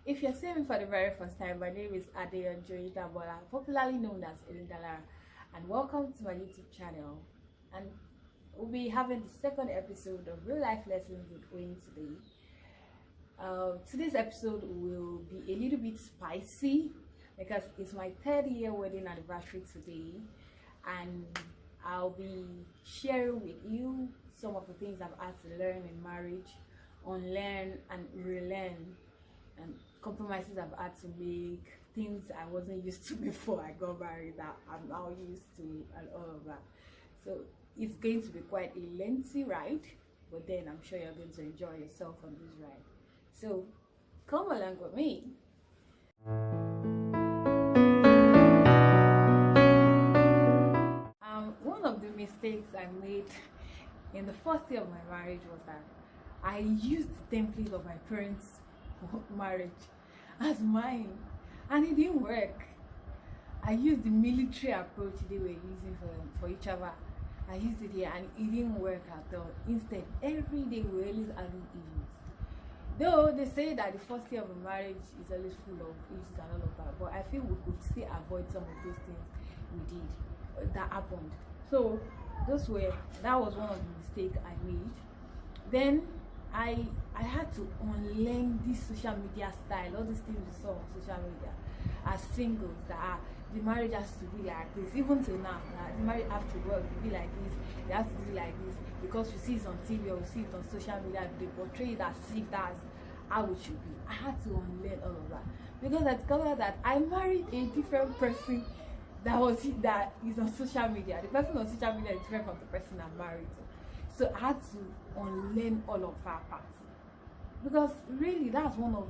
If you're seeing me for the very first time, my name is Adeon Joyita, popularly known as Elindala, and welcome to my YouTube channel. And we'll be having the second episode of Real Life Lessons with Oyin today. Today's episode will be a little bit spicy because it's my 3rd-year wedding anniversary today, and I'll be sharing with you some of the things I've had to learn in marriage, unlearn and relearn, and compromises I've had to make, things I wasn't used to before I got married that I'm now used to, and all of that. So it's going to be quite a lengthy ride, but then I'm sure you're going to enjoy yourself on this ride. So come along with me. One of the mistakes I made in the first year of my marriage was that I used the template of my parents' marriage as mine, and it didn't work. I used the military approach they were using for each other. I used it here and it didn't work at all. Instead, every day we always having issues. Though they say that the first year of a marriage is always full of issues and all of that, but I feel we could still avoid some of those things we did that happened. So that was one of the mistakes I made. Then I had to unlearn this social media style, all these things we saw on social media as singles, that the marriage has to be like this. Even till now, the marriage have to work to be like this, they have to do like this, because we see it on TV or we see it on social media, they portray it as if that's how it should be. I had to unlearn all of that because I discovered that I married a different person that is on social media. The person on social media is different from the person I'm married to. So I had to unlearn all of our parts, because really that's one of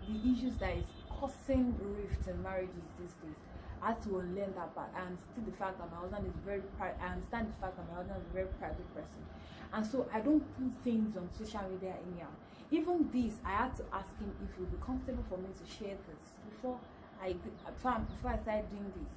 the issues that is causing rifts in marriages these days. I had to unlearn that part. I understood the fact that my husband is I understand the fact that my husband is a very private person, and so I don't put things on social media anyhow. Even this, I had to ask him if it would be comfortable for me to share this before I started doing this.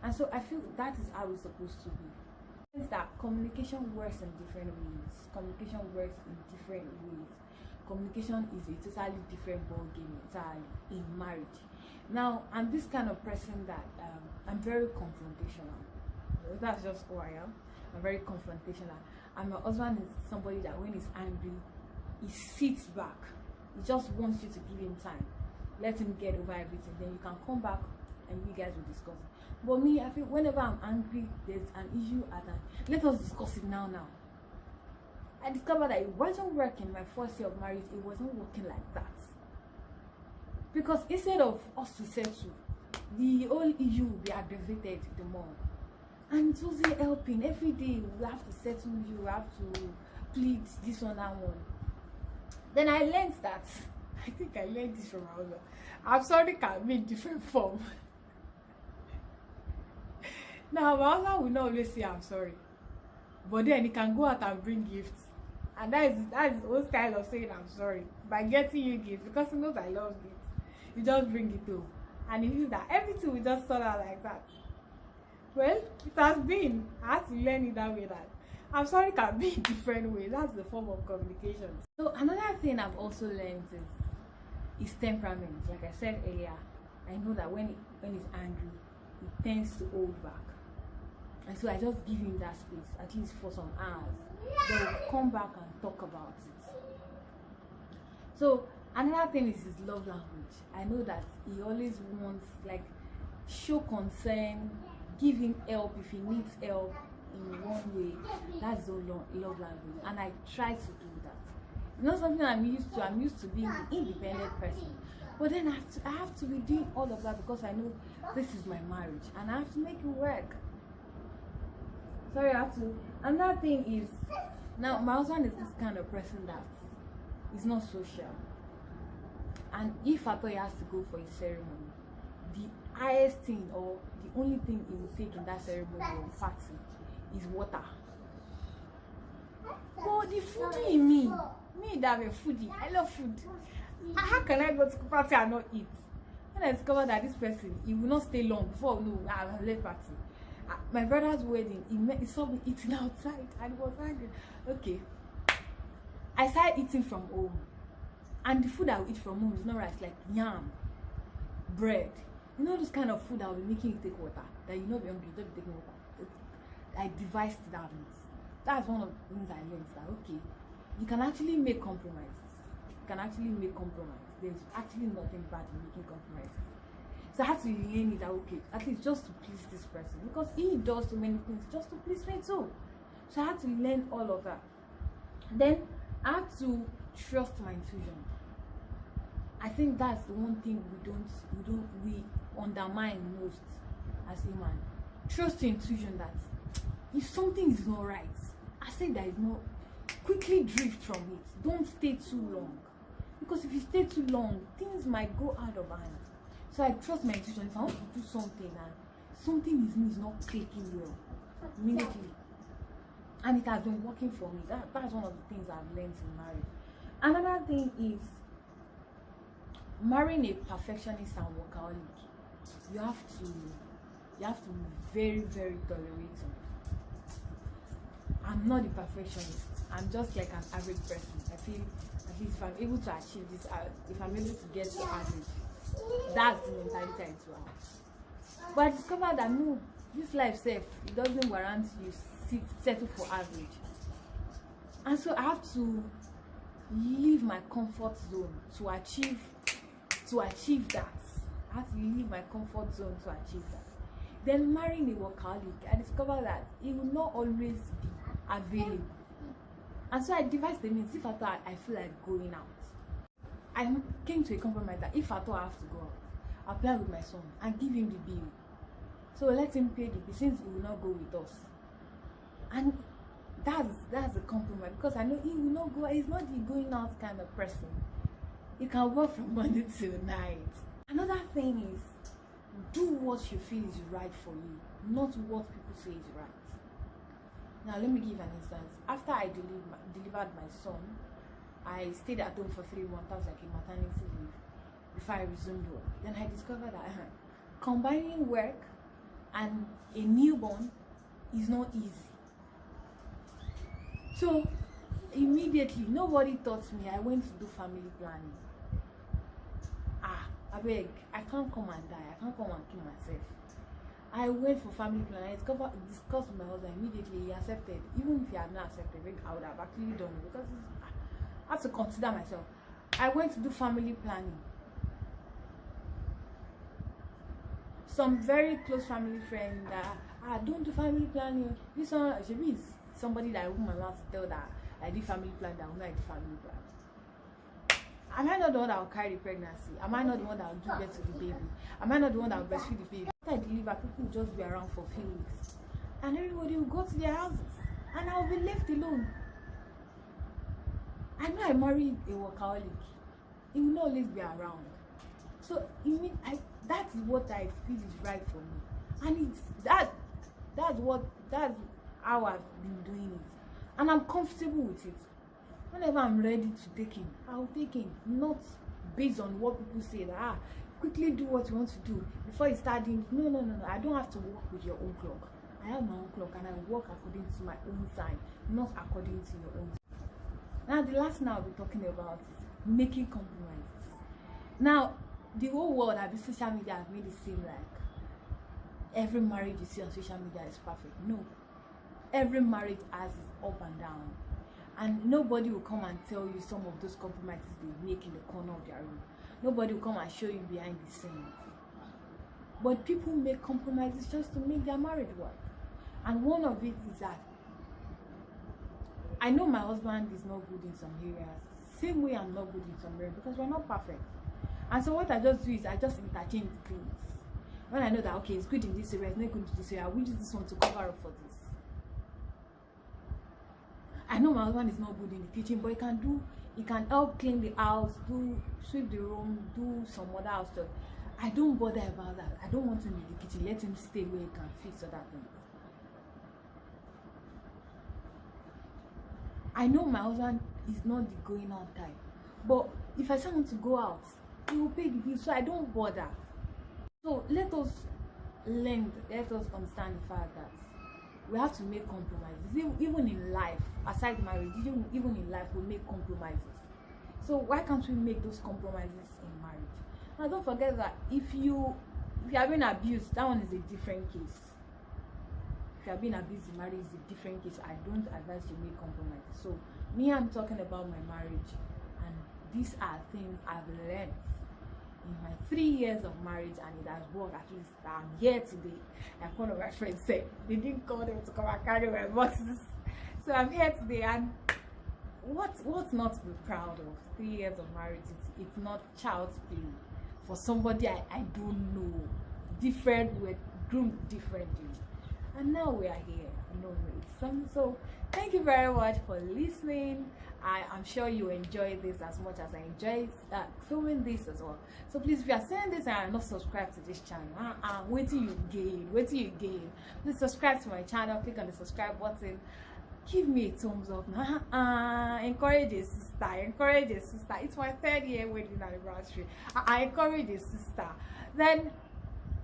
And so I feel that is how it's supposed to be. It's that communication works in different ways. Communication works in different ways. Communication is a totally different ball game entirely in marriage. Now, I'm this kind of person that I'm very confrontational. That's just who I am. I'm very confrontational. And my husband is somebody that when he's angry, he sits back. He just wants you to give him time. Let him get over everything. Then you can come back and you guys will discuss it. But me, I feel whenever I'm angry, there's an issue at hand. Let us discuss it now. I discovered that it wasn't working my first year of marriage. It wasn't working like that. Because instead of us to settle, the whole issue will be aggravated the more. And it wasn't helping. Every day we have to settle you, we have to plead this one, that one. Then I learned that, I think I learned this from my husband. I'm sorry can be in different form. Now, my husband will not always say I'm sorry, but then he can go out and bring gifts, and that is his own style of saying I'm sorry, by getting you gifts, because he knows I love gifts. You just bring it home, and he feels that everything will just sort out like that. Well, it has been. I had to learn it that way, that I'm sorry can be in different ways. That's the form of communication. So another thing I've also learned is temperament. Like I said earlier, I know that when he's angry, he tends to hold back. And so I just give him that space, at least for some hours. Then we'll come back and talk about it. So another thing is his love language. I know that he always wants, like, show concern, give him help if he needs help in one way. That's the love language, and I try to do that. It's not something I'm used to. I'm used to being the independent person, but then I have to be doing all of that because I know this is my marriage and I have to make it work. Sorry, I have to. Another thing is, now my husband is this kind of person that is not social, and if at all he has to go for a ceremony, the highest thing or the only thing he will take in that ceremony or party is water. But the foodie in me that I'm a foodie, I love food. How can I go to party and not eat? When I discovered that this person, he will not stay long before I left party. My brother's wedding, he saw me eating outside and he was angry. Okay, I started eating from home. And the food I will eat from home is not rice, like yam, bread. You know, this kind of food that will be making you take water, that you know be hungry, you don't be taking water. I devised that. That's one of the things I learned, that okay, you can actually make compromises. You can actually make compromise. There's actually nothing bad in making compromises. So I had to learn it, that okay, at least just to please this person, because he does so many things just to please me too. So I had to learn all of that. Then I had to trust my intuition. I think that's the one thing we undermine most as human. Trust your intuition, that if something is not right, I say that is not, quickly drift from it. Don't stay too long, because if you stay too long, things might go out of hand. So I trust my intuition. If I want to do something and something is not clicking well, immediately, and it has been working for me. That's one of the things I've learned in marriage. Another thing is, marrying a perfectionist and workaholic, you have to be very, very tolerating. I'm not a perfectionist. I'm just like an average person. I feel at least if I'm able to achieve this, if I'm able to get to average, that's the mentality I do have. But I discovered that no, this life self, it doesn't warrant you settle for average. And so I have to leave my comfort zone to achieve that. I have to leave my comfort zone to achieve that. Then marrying a workaholic, I discovered that it will not always be available. And so I devised the means. If at all I feel like going out, I came to a compromise that if at all I have to go out, I'll plan with my son and give him the bill. So let him pay the bill, since he will not go with us. And that's a compromise, because I know he will not go. He's not the going out kind of person. You can work from Monday till night. Another thing is, do what you feel is right for you, not what people say is right. Now let me give an instance. After I delivered my son, I stayed at home for 3 months. I was like a maternity leave before I resumed work. Then I discovered that combining work and a newborn is not easy. So immediately, nobody taught me. I went to do family planning. I beg, I can't come and die. I can't come and kill myself. I went for family planning. I discussed with my husband. Immediately he accepted. Even if he had not accepted, I would have actually done it, because I have to consider myself. I went to do family planning. Some very close family friend that don't do family planning. This one should be somebody that I wouldn't allow to tell that I did family plan, that I will not do family plan. Am I not the one that will carry the pregnancy? Am I not the one that will give birth to the baby? Am I not the one that will breastfeed the baby? After I deliver, people will just be around for a few weeks, and everybody will go to their houses, and I will be left alone. I know I married a workaholic. He will not always be around. So that is what I feel is right for me, and that's how I've been doing it, and I'm comfortable with it. Whenever I'm ready to take him, I'll take him, not based on what people say that quickly do what you want to do before you start doing. No. I don't have to work with your own clock. I have my own clock, and I work according to my own time, not according to your own time. Now the last thing I'll be talking about is making compromises. Now the whole world, social media has made it seem like every marriage you see on social media is perfect. No, every marriage has its up and down, and nobody will come and tell you some of those compromises they make in the corner of their room. Nobody will come and show you behind the scenes. But people make compromises just to make their marriage work. And one of it is that I know my husband is not good in some areas, same way I'm not good in some areas, because we're not perfect. And so what I just do is I just interchange things. When I know that okay, it's good in this area, it's not good in this area, I will use this one to cover up for this. I know my husband is not good in the kitchen, but he can help clean the house, sweep the room, do some other house stuff. I don't bother about that. I don't want him in the kitchen. Let him stay where he can fix other things. I know my husband is not the going out type, but if I tell him to go out, he will pay the bill, so I don't bother. So let us understand the fact that we have to make compromises. Even in life, aside marriage, even in life, we make compromises. So why can't we make those compromises in marriage? Now don't forget that if you are being abused, that one is a different case. If you are being abused in marriage, is a different case. I don't advise you make compromises. So me, I'm talking about my marriage, and these are things I've learned in my 3 years of marriage, and it has worked. At least I'm here today. Like one of my friends said, they didn't call them to come and carry my boxes. So I'm here today, and what's not to be proud of? 3 years of marriage, it's not child's play. For somebody I don't know, we're groomed differently, and now we are here. No, it's something. So thank you very much for listening. I'm sure you enjoy this as much as I enjoy filming this as well. So please, if you are seeing this and are not subscribed to this channel, wait till you gain. Please subscribe to my channel. Click on the subscribe button. Give me a thumbs up. Encourage a sister. It's my 3rd year wedding anniversary. I encourage a sister. Then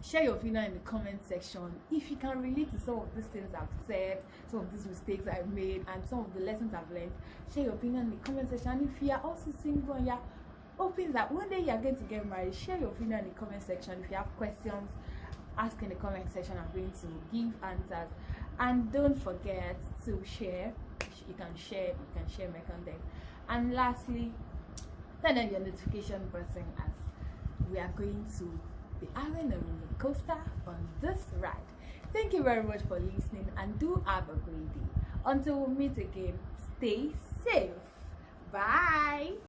share your opinion in the comment section. If you can relate to some of these things I've said, some of these mistakes I've made, and some of the lessons I've learned, share your opinion in the comment section. And if you are also single and you're hoping that one day you're going to get married, share your opinion in the comment section. If you have questions, ask in the comment section. I'm going to give answers. And don't forget to share. You can share my content. And lastly, turn on your notification button, as we are going to be having a roller coaster on this ride. Thank you very much for listening, and do have a great day. Until we meet again, stay safe. Bye.